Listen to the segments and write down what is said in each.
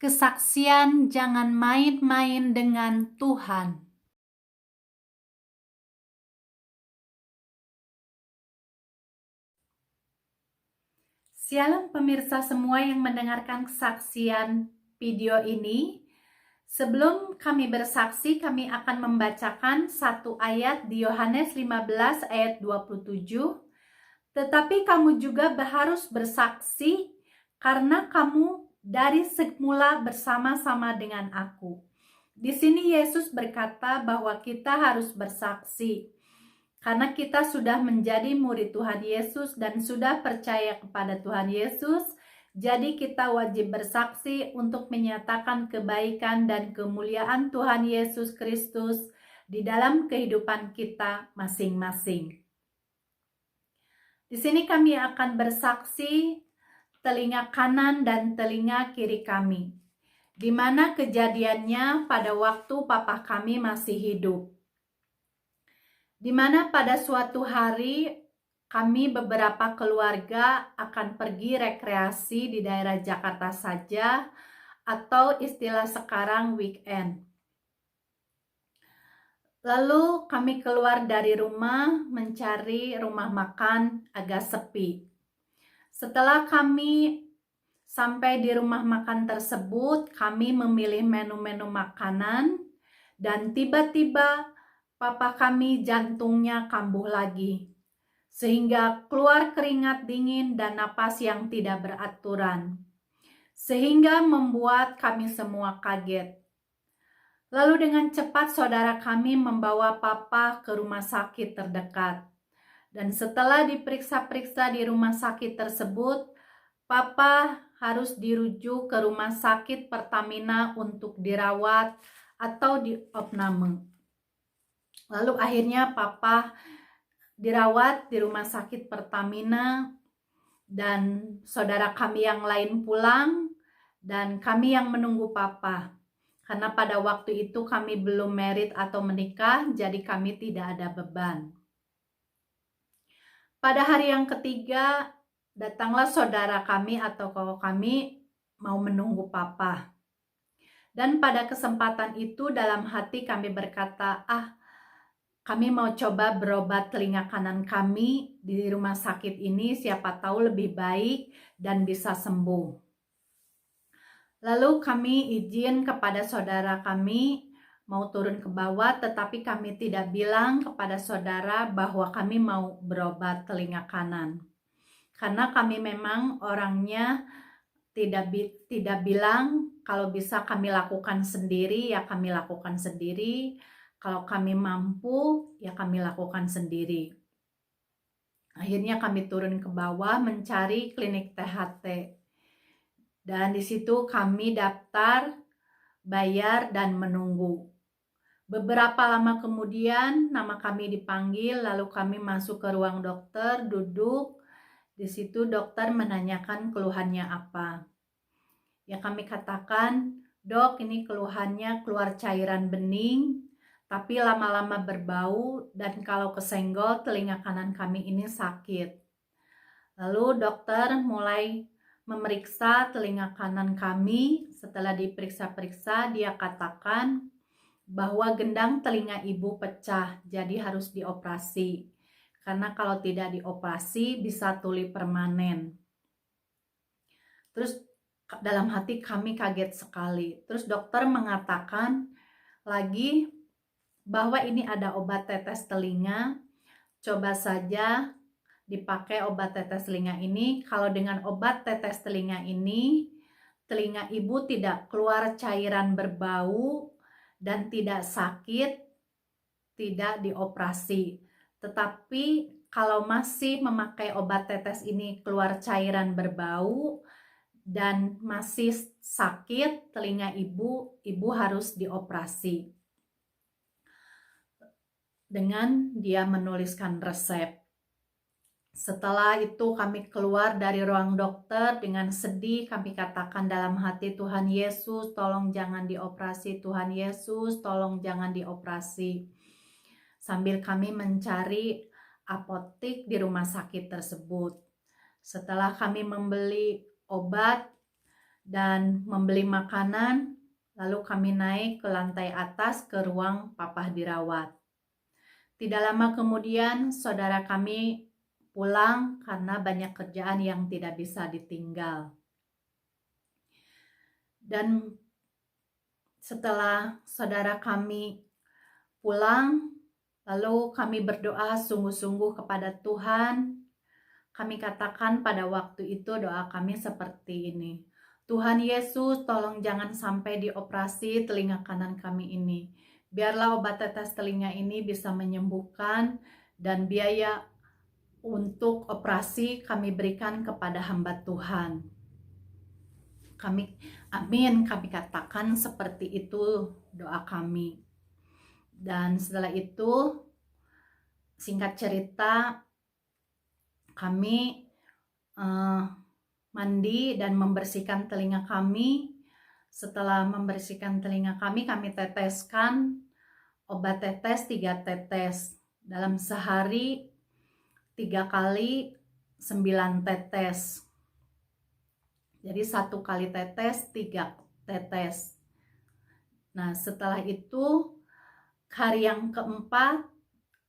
Kesaksian jangan main-main dengan Tuhan. Shalom pemirsa semua yang mendengarkan kesaksian video ini. Sebelum kami bersaksi, kami akan membacakan satu ayat di Yohanes 15 ayat 27. Tetapi kamu juga harus bersaksi karena kamu dari semula bersama-sama dengan aku. Di sini Yesus berkata bahwa kita harus bersaksi. Karena kita sudah menjadi murid Tuhan Yesus dan sudah percaya kepada Tuhan Yesus, jadi kita wajib bersaksi untuk menyatakan kebaikan dan kemuliaan Tuhan Yesus Kristus di dalam kehidupan kita masing-masing. Di sini kami akan bersaksi telinga kanan dan telinga kiri kami, di mana kejadiannya pada waktu papa kami masih hidup. Di mana pada suatu hari kami beberapa keluarga akan pergi rekreasi di daerah Jakarta saja, atau istilah sekarang weekend. Lalu kami keluar dari rumah mencari rumah makan agak sepi. Setelah kami sampai di rumah makan tersebut, kami memilih menu-menu makanan dan tiba-tiba papa kami jantungnya kambuh lagi, sehingga keluar keringat dingin dan napas yang tidak beraturan, sehingga membuat kami semua kaget. Lalu dengan cepat saudara kami membawa papa ke rumah sakit terdekat. Dan setelah diperiksa-periksa di rumah sakit tersebut, papa harus dirujuk ke rumah sakit Pertamina untuk dirawat atau diopname. Lalu akhirnya papa dirawat di rumah sakit Pertamina dan saudara kami yang lain pulang dan kami yang menunggu papa. Karena pada waktu itu kami belum married atau menikah, jadi kami tidak ada beban. Pada hari yang ketiga, datanglah saudara kami atau kakak kami mau menunggu papa. Dan pada kesempatan itu dalam hati kami berkata, kami mau coba berobat telinga kanan kami di rumah sakit ini, siapa tahu lebih baik dan bisa sembuh. Lalu kami izin kepada saudara kami mau turun ke bawah, tetapi kami tidak bilang kepada saudara bahwa kami mau berobat telinga kanan. Karena kami memang orangnya tidak bilang, kalau bisa kami lakukan sendiri, ya kami lakukan sendiri. Kalau kami mampu, ya kami lakukan sendiri. Akhirnya kami turun ke bawah mencari klinik THT. Dan di situ kami daftar, bayar, dan menunggu. Beberapa lama kemudian nama kami dipanggil, lalu kami masuk ke ruang dokter, duduk. Di situ dokter menanyakan keluhannya apa. Ya kami katakan, dok ini keluhannya keluar cairan bening, tapi lama-lama berbau dan kalau kesenggol telinga kanan kami ini sakit. Lalu dokter mulai memeriksa telinga kanan kami. Setelah diperiksa-periksa, dia katakan bahwa gendang telinga ibu pecah, jadi harus dioperasi. Karena kalau tidak dioperasi bisa tuli permanen. Terus dalam hati kami kaget sekali. Terus dokter mengatakan lagi bahwa ini ada obat tetes telinga. Coba saja dipakai obat tetes telinga ini. Kalau dengan obat tetes telinga ini, telinga ibu tidak keluar cairan berbau dan tidak sakit, tidak dioperasi. Tetapi kalau masih memakai obat tetes ini keluar cairan berbau dan masih sakit telinga ibu harus dioperasi. Dengan dia menuliskan resep. Setelah itu kami keluar dari ruang dokter dengan sedih, kami katakan dalam hati, Tuhan Yesus tolong jangan dioperasi, Tuhan Yesus tolong jangan dioperasi. Sambil kami mencari apotik di rumah sakit tersebut. Setelah kami membeli obat dan membeli makanan. Lalu kami naik ke lantai atas ke ruang papa dirawat. Tidak lama kemudian saudara kami pulang karena banyak kerjaan yang tidak bisa ditinggal. Dan setelah saudara kami pulang, lalu kami berdoa sungguh-sungguh kepada Tuhan. Kami katakan pada waktu itu doa kami seperti ini. Tuhan Yesus, tolong jangan sampai dioperasi telinga kanan kami ini. Biarlah obat tetes telinga ini bisa menyembuhkan, dan biaya untuk operasi kami berikan kepada hamba Tuhan. Amin, kami katakan seperti itu doa kami. Dan setelah itu, singkat cerita, kami mandi dan membersihkan telinga kami. Setelah membersihkan telinga kami teteskan obat tetes 3 tetes. Dalam sehari 3 kali 9 tetes. Jadi 1 kali tetes 3 tetes. Nah, setelah itu hari yang keempat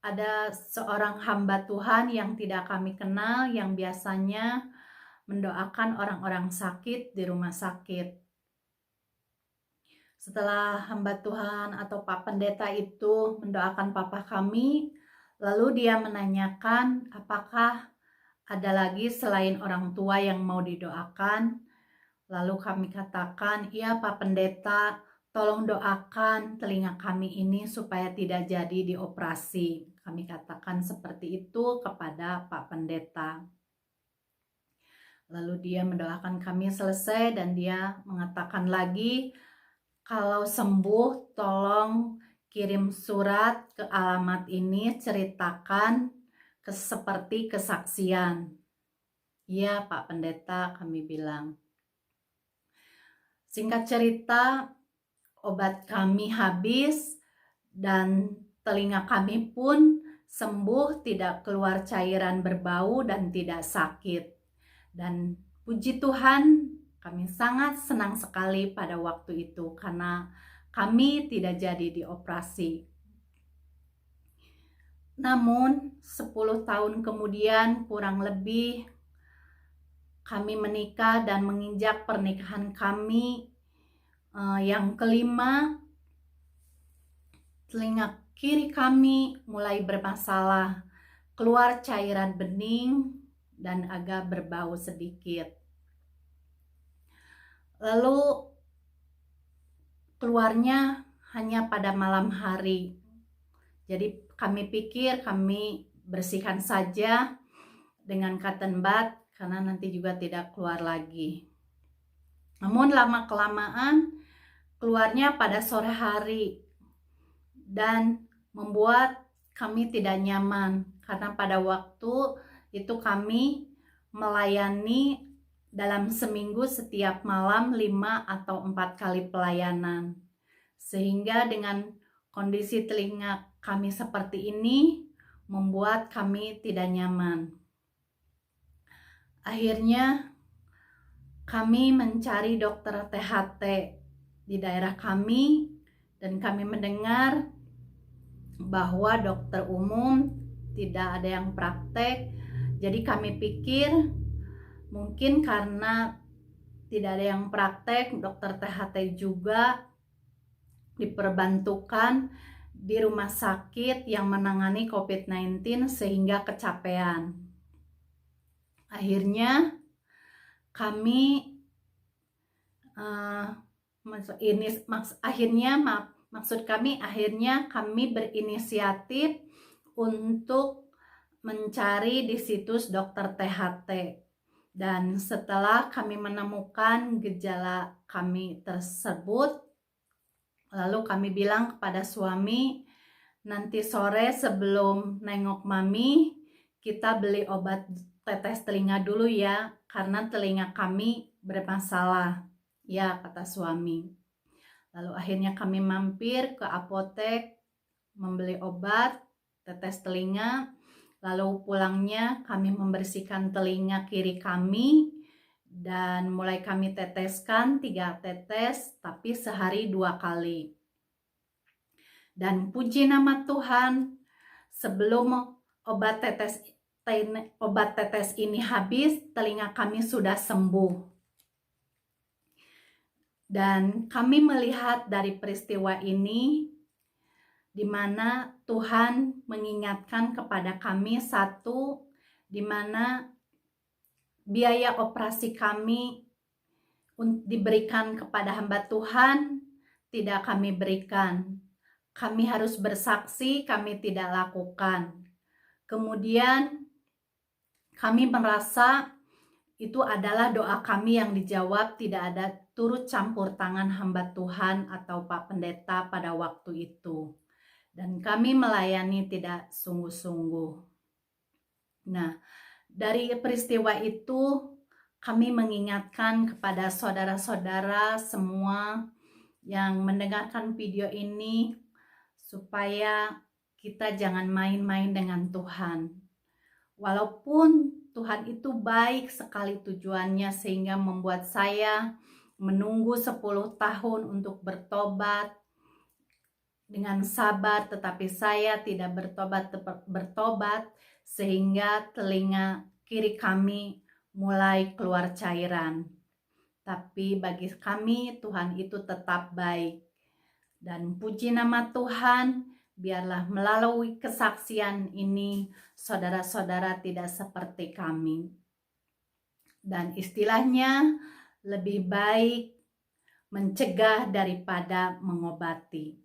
ada seorang hamba Tuhan yang tidak kami kenal, yang biasanya mendoakan orang-orang sakit di rumah sakit. Setelah hamba Tuhan atau Pak Pendeta itu mendoakan papa kami, lalu dia menanyakan apakah ada lagi selain orang tua yang mau didoakan. Lalu kami katakan, iya Pak Pendeta, tolong doakan telinga kami ini supaya tidak jadi dioperasi. Kami katakan seperti itu kepada Pak Pendeta. Lalu dia mendoakan kami selesai dan dia mengatakan lagi, kalau sembuh tolong kirim surat ke alamat ini, ceritakan seperti kesaksian. Iya Pak Pendeta, kami bilang. Singkat cerita, obat kami habis dan telinga kami pun sembuh, tidak keluar cairan berbau dan tidak sakit. Dan puji Tuhan, kami sangat senang sekali pada waktu itu karena kami tidak jadi dioperasi. Namun 10 tahun kemudian kurang lebih kami menikah dan menginjak pernikahan kami yang kelima, telinga kiri kami mulai bermasalah, keluar cairan bening dan agak berbau sedikit. Lalu keluarnya hanya pada malam hari. Jadi kami pikir kami bersihkan saja dengan cotton bud karena nanti juga tidak keluar lagi. Namun lama-kelamaan keluarnya pada sore hari dan membuat kami tidak nyaman karena pada waktu itu kami melayani dalam seminggu setiap malam 5 atau 4 kali pelayanan. Sehingga dengan kondisi telinga kami seperti ini membuat kami tidak nyaman. Akhirnya kami mencari dokter THT di daerah kami dan kami mendengar bahwa dokter umum tidak ada yang praktek. Jadi kami pikir mungkin karena tidak ada yang praktek, dokter THT juga diperbantukan di rumah sakit yang menangani COVID-19 sehingga kecapean. Akhirnya kami akhirnya kami berinisiatif untuk mencari di situs dokter THT. Dan setelah kami menemukan gejala kami tersebut, lalu kami bilang kepada suami, nanti sore sebelum nengok mami, kita beli obat tetes telinga dulu ya, karena telinga kami bermasalah. Ya, kata suami. Lalu akhirnya kami mampir ke apotek, membeli obat tetes telinga. Lalu pulangnya kami membersihkan telinga kiri kami Dan mulai kami teteskan 3 tetes, tapi sehari 2 kali. Dan puji nama Tuhan, sebelum obat tetes ini habis, telinga kami sudah sembuh. Dan kami melihat dari peristiwa ini, di mana Tuhan mengingatkan kepada kami, satu, di mana biaya operasi kami diberikan kepada hamba Tuhan, tidak kami berikan. Kami harus bersaksi, kami tidak lakukan. Kemudian kami merasa itu adalah doa kami yang dijawab, tidak ada turut campur tangan hamba Tuhan atau Pak Pendeta pada waktu itu. Dan kami melayani tidak sungguh-sungguh. Nah, dari peristiwa itu kami mengingatkan kepada saudara-saudara semua yang mendengarkan video ini supaya kita jangan main-main dengan Tuhan. Walaupun Tuhan itu baik sekali tujuannya sehingga membuat saya menunggu 10 tahun untuk bertobat dengan sabar, tetapi saya tidak bertobat sehingga telinga kiri kami mulai keluar cairan. Tapi bagi kami Tuhan itu tetap baik. Dan puji nama Tuhan, biarlah melalui kesaksian ini saudara-saudara tidak seperti kami. Dan istilahnya lebih baik mencegah daripada mengobati.